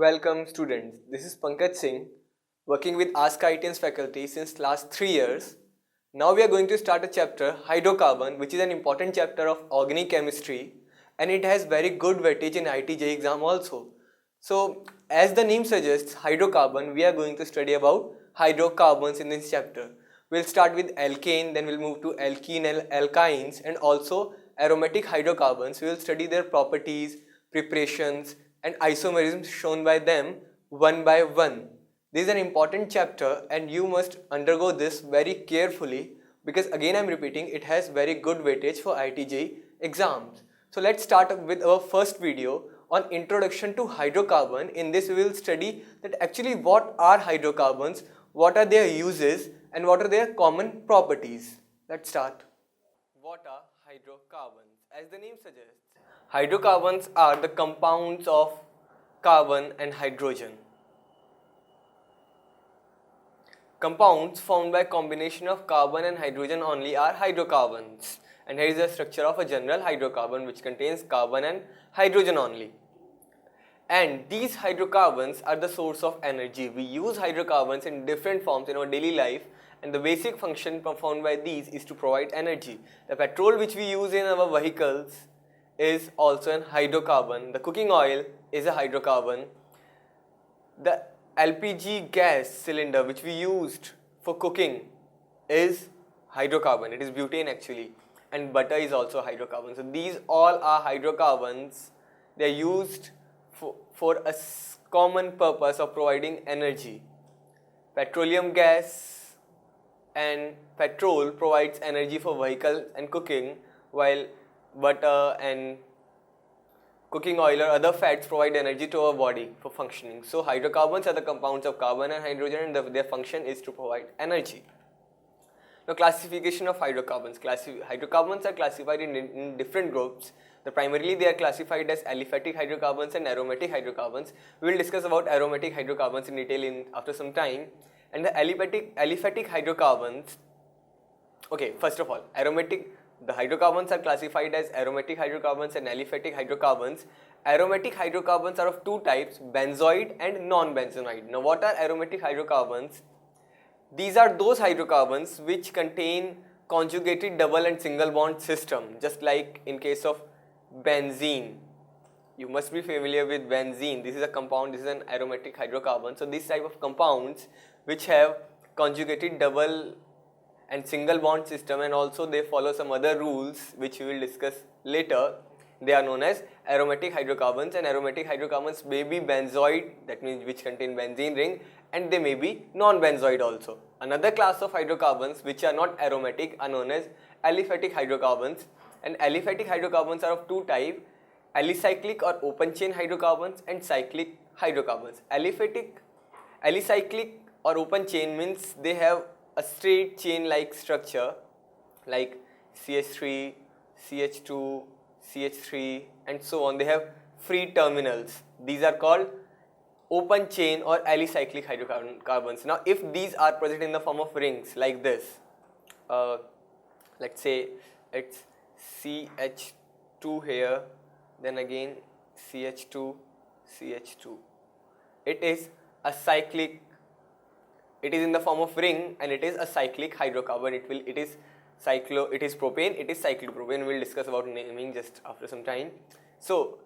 Welcome students. This is Pankaj Singh working with Ask ITN's faculty since last 3 years. Now we are going to start a chapter hydrocarbon, which is an important chapter of organic chemistry, and it has very good weightage in ITJ exam also. So as the name suggests, hydrocarbon, we are going to study about hydrocarbons in this chapter. We'll start with alkane, then we'll move to alkene and alkynes, and also aromatic hydrocarbons. We will study their properties, preparations, and isomerisms shown by them one by one. This is an important chapter and you must undergo this very carefully because again I'm repeating, it has very good weightage for ITJ exams. So let's start with our first video on introduction to hydrocarbon. In this we will study that actually what are hydrocarbons, what are their uses, and what are their common properties. Let's start. What are hydrocarbons? As the name suggests, hydrocarbons are the compounds of carbon and hydrogen. Compounds formed by combination of carbon and hydrogen only are hydrocarbons. And here is the structure of a general hydrocarbon which contains carbon and hydrogen only. And these hydrocarbons are the source of energy. We use hydrocarbons in different forms in our daily life, and the basic function performed by these is to provide energy. The petrol which we use in our vehicles is also an hydrocarbon. The cooking oil is a hydrocarbon. The LPG gas cylinder which we used for cooking is hydrocarbon. It is butane actually. And butter is also hydrocarbon. So these all are hydrocarbons. They are used for a common purpose of providing energy. Petroleum gas and petrol provides energy for vehicles and cooking, while butter and cooking oil or other fats provide energy to our body for functioning. So hydrocarbons are the compounds of carbon and hydrogen, and their function is to provide energy. Now, classification of hydrocarbons. Hydrocarbons are classified in different groups. Primarily they are classified as aliphatic hydrocarbons and aromatic hydrocarbons. We will discuss about aromatic hydrocarbons in detail after some time. And the aliphatic hydrocarbons, okay, first of all, the hydrocarbons are classified as aromatic hydrocarbons and aliphatic hydrocarbons. Aromatic hydrocarbons are of two types, benzoid and non-benzoid. Now what are aromatic hydrocarbons? These are those hydrocarbons which contain conjugated double and single bond system, just like in case of benzene. You must be familiar with benzene. This is a compound, this is an aromatic hydrocarbon. So this type of compounds which have conjugated double and single bond system, and also they follow some other rules which we will discuss later, they are known as aromatic hydrocarbons. And aromatic hydrocarbons may be benzoid, that means which contain benzene ring, and they may be non-benzoid also. Another class of hydrocarbons which are not aromatic are known as aliphatic hydrocarbons. And aliphatic hydrocarbons are of two types, alicyclic or open chain hydrocarbons and cyclic hydrocarbons. Alicyclic or open chain means they have a straight chain like structure like CH3, CH2, CH3 and so on. They have free terminals. These are called open chain or alicyclic hydrocarbons. Now if these are present in the form of rings like this, let's say it's CH2 here, then again CH2, CH2. It is a cyclic, it is in the form of ring and it is a cyclic hydrocarbon. It is propane, it is cyclopropane. We will discuss about naming just after some time. So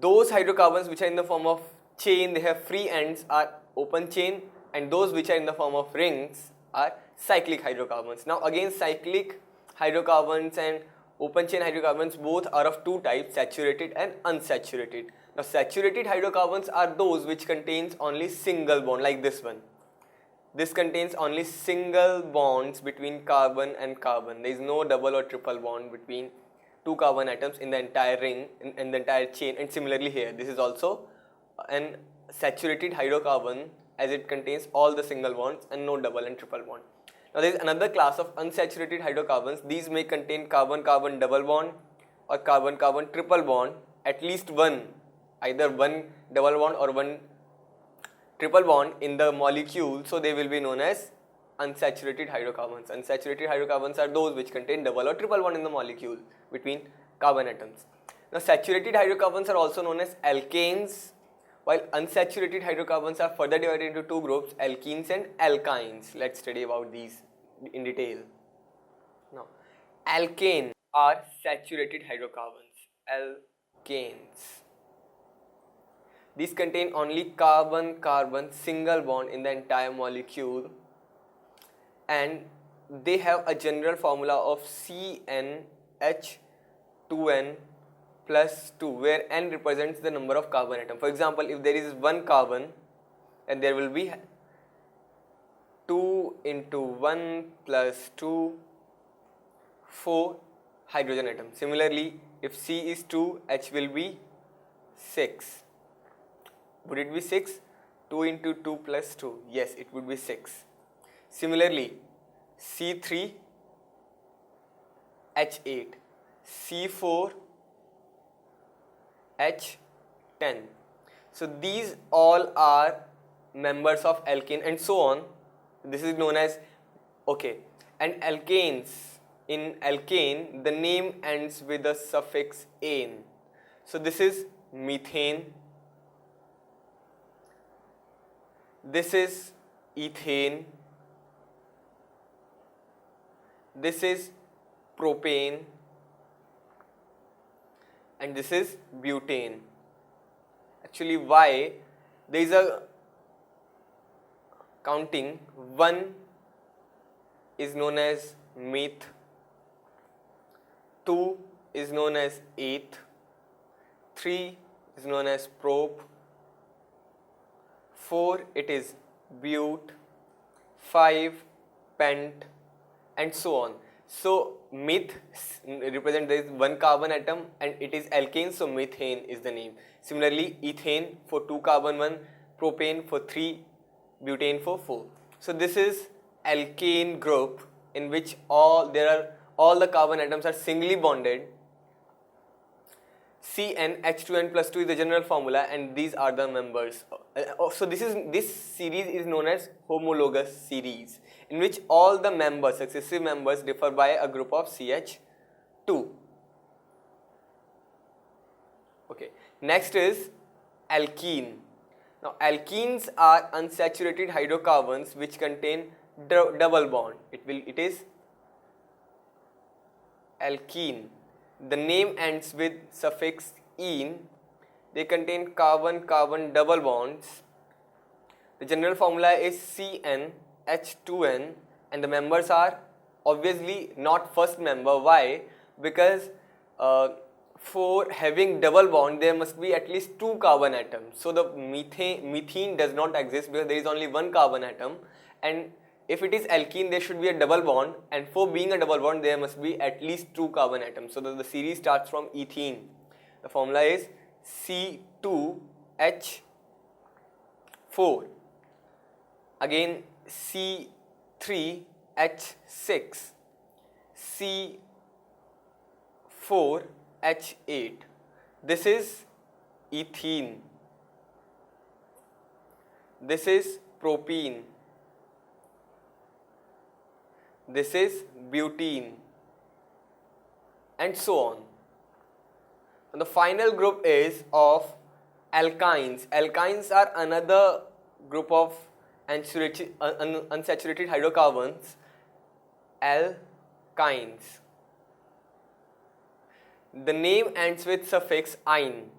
those hydrocarbons which are in the form of chain, they have free ends, are open chain, and those which are in the form of rings are cyclic hydrocarbons. Now again, cyclic hydrocarbons and open chain hydrocarbons both are of two types, saturated and unsaturated. Now saturated hydrocarbons are those which contains only single bond, like this one. This contains only single bonds between carbon and carbon. There is no double or triple bond between two carbon atoms in the entire ring, in the entire chain. And similarly here, this is also an saturated hydrocarbon as it contains all the single bonds and no double and triple bond. Now there is another class of unsaturated hydrocarbons. These may contain carbon-carbon double bond or carbon-carbon triple bond, at least one, either one double bond or one triple bond in the molecule, so they will be known as unsaturated hydrocarbons. Unsaturated hydrocarbons are those which contain double or triple bond in the molecule between carbon atoms. Now saturated hydrocarbons are also known as alkanes while unsaturated hydrocarbons are further divided into two groups, alkenes and alkynes. Let's study about these in detail. Now, alkane are saturated hydrocarbons, alkanes. These contain only carbon-carbon single bond in the entire molecule, and they have a general formula of CnH2n plus 2, where n represents the number of carbon atom. For example, if there is one carbon, and there will be 2 into 1 plus 2, 4 hydrogen atoms. Similarly, if C is 2, H will be 6. Would it be 6? 2 into 2 plus 2. Yes, it would be 6. Similarly, C3, H8, C4, H10. So these all are members of alkane and so on. This is known as, okay, and alkanes, in alkane the name ends with the suffix ane. So this is methane, this is ethane, this is propane, and this is butane. Actually, why? There is a counting. 1 is known as meth, 2 is known as eth, 3 is known as prop, 4 it is but, 5 pent, and so on. So meth represents there is one carbon atom and it is alkane, so methane is the name. Similarly, ethane for 2 carbon 1, propane for 3, butane for 4. So this is alkane group in which all the carbon atoms are singly bonded. CnH2n plus 2 is the general formula, and these are the members. So this series is known as homologous series, in which all the members, successive members, differ by a group of CH2. Okay. Next is alkene. Now alkenes are unsaturated hydrocarbons which contain double bond. It is alkene. The name ends with suffix "ene". They contain carbon-carbon double bonds. The general formula is CnH2n, and the members are obviously not first member. Why? Because for having double bond, there must be at least 2 carbon atoms. So the methane does not exist because there is only one carbon atom, and if it is alkene, there should be a double bond, and for being a double bond, there must be at least 2 carbon atoms. So the series starts from ethene. The formula is C2H4. Again C3H6, C4H8. This is ethene. This is propene. This is butene, and so on. And the final group is of alkynes. Alkynes are another group of unsaturated hydrocarbons. Alkynes. The name ends with suffix "ine".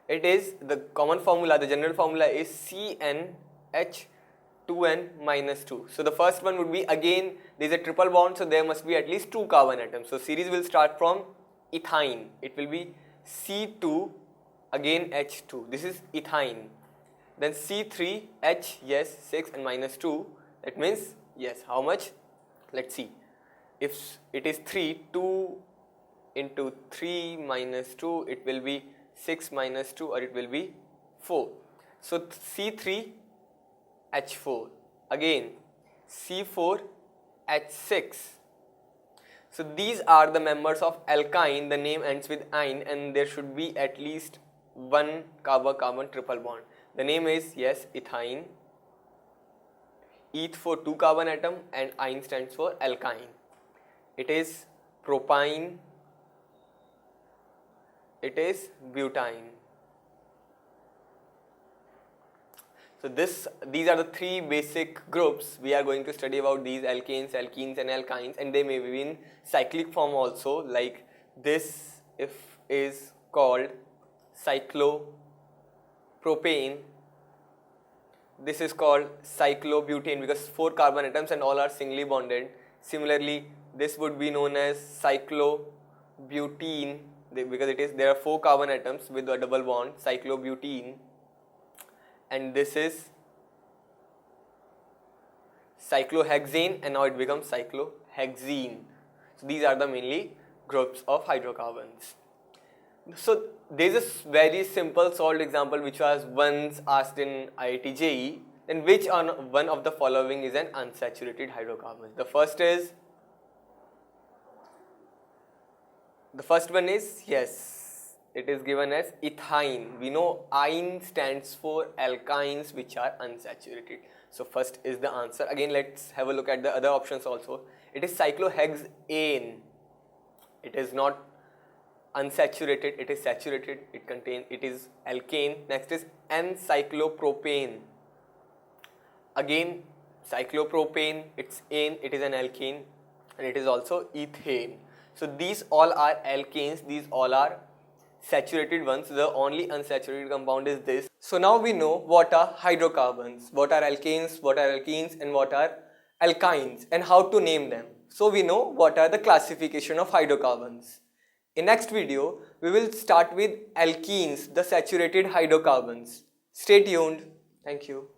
It is the common formula, the general formula is CnH2n minus 2. So the first one would be, again there is a triple bond, so there must be at least 2 carbon atoms. So series will start from ethyne. It will be C2 again H2. This is ethyne. Then C3H, yes, 6 and minus 2. That means, yes, how much? Let's see. If it is 3, 2 into 3 minus 2, it will be 6 minus 2, or it will be 4. So C3H4. Again C4H6. So these are the members of alkyne. The name ends with "ine", and there should be at least 1 carbon-carbon triple bond. The name is, yes, ethyne. Eth for 2 carbon atom, and "ine" stands for alkyne. It is propyne, it is butane. So these are the three basic groups we are going to study about, these alkanes, alkenes and alkynes, and they may be in cyclic form also, like this if is called cyclopropane, this is called cyclobutane because 4 carbon atoms and all are singly bonded. Similarly, this would be known as cyclobutene because there are 4 carbon atoms with a double bond, cyclobutene. And this is cyclohexane, and now it becomes cyclohexene. So these are the mainly groups of hydrocarbons. So there is a very simple solved example which was once asked in IIT JEE. Then which one of the following is an unsaturated hydrocarbon? The first one is, yes, it is given as ethine. We know ine stands for alkynes which are unsaturated. So first is the answer. Again, let's have a look at the other options also. It is cyclohexane. It is not unsaturated, it is saturated. It is alkane. Next is N-cyclopropane. Again, cyclopropane, it's ane, it is an alkane, and it is also ethane. So these all are alkanes, these all are saturated ones. The only unsaturated compound is this. So now we know what are hydrocarbons, what are alkanes, what are alkenes, and what are alkynes, and how to name them. So we know what are the classification of hydrocarbons. In next video, we will start with alkenes, the saturated hydrocarbons. Stay tuned. Thank you.